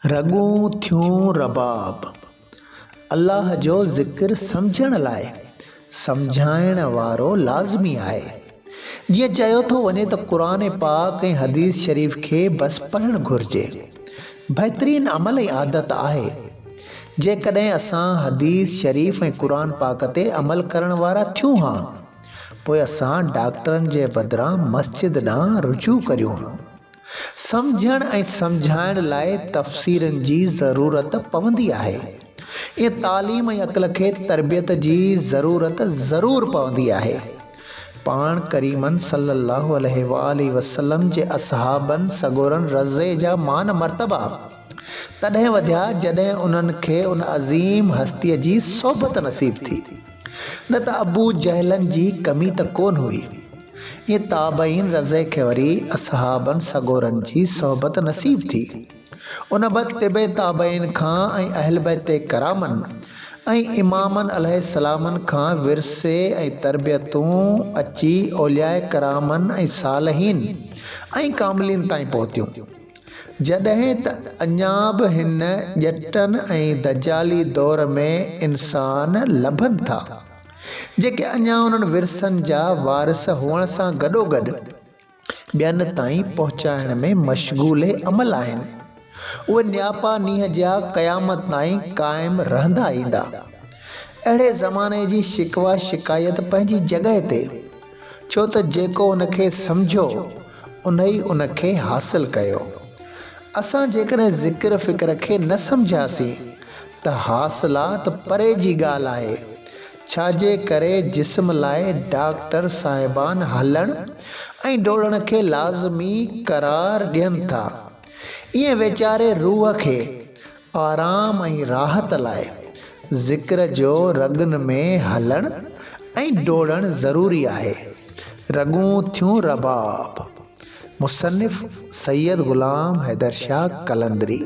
रगूं थियूं रबाब। अल्लाह जो ज़िक्र सम्झण लाइ सम्झाइण वारो लाज़मी आहे। जीअं चयो थो वञे त क़ुरान पाक ऐं हदीस शरीफ़ खे बस पढ़णु घुरिजे। बहितरीन अमल ऐं आदत आहे। जेकॾहिं असां हदीस शरीफ़ ऐं क़ुरान पाक ते अमल करण वारा थियूं हां, पोइ असां डॉक्टरनि जे बदिरां मस्जिद ॾांहुं रुजू करियूं हां। सम्झण ऐं सम्झाइण लाइ तफ़सीरनि जी ज़रूरत पवंदी आहे। ये तालीम ऐं अक़ल खे तरबियत जी ज़रूरत ज़रूरु पवंदी आहे। पाण करीमन सल्लल्लाहु अलैहि वसल्लम जे असहाबन सगोरन रज़े जा मान मर्तबा तॾहिं वधिया जॾहिं उन्हनि खे उन अज़ीम हस्तीअ जी सोबत नसीब थी। न त अबू जहलन जी कमी त कोन हुई। ये ताबईन रज़े खे वरी असहाबन सगोरन जी सोबत नसीब थी। उन बतिबे ताबईन खां ऐं अहल बैत करामन ऐं इमामन अलैहिस्सलामन खां विरसे ऐं तरबियतूं अची औलियाए करामन ऐं सालहीन ऐं कामिलीन ताईं पहुतियूं। जॾहिं त अञा बि हिन ॼटनि ऐं दजाली दौर में इंसान लभनि था, जेके अञा उन्हनि विरसनि जा वारिस हुअण सां गॾोगॾु ॿियनि ताईं पहुचाइण में मशगूल अमल आहिनि। उहे न्यापा नीह जा क़यामत ताईं क़ाइमु रहंदा ईंदा। अहिड़े ज़माने जी शिकवा शिकायत पंहिंजी जॻह ते, छो त जेको उनखे सम्झो उन ई उनखे हासिल कयो। असां जेकॾहिं ज़िक्र फ़िक्र खे न सम्झासीं त हासिलात परे जी ॻाल्हि आहे। छाजे करे जिस्म लाइ डॉक्टर साहिबान हलण ऐं डोड़ण खे लाज़मी करार ॾियनि था, ईअं वीचारे रूह खे आराम ऐं राहत लाइ ज़िक्र जो रगनि में हलण ऐं डोड़ण ज़रूरी आहे। रगूं थियूं रबाब। मुसन्निफ़ सैयद ग़ुलाम हैदर शाह कलंदरी।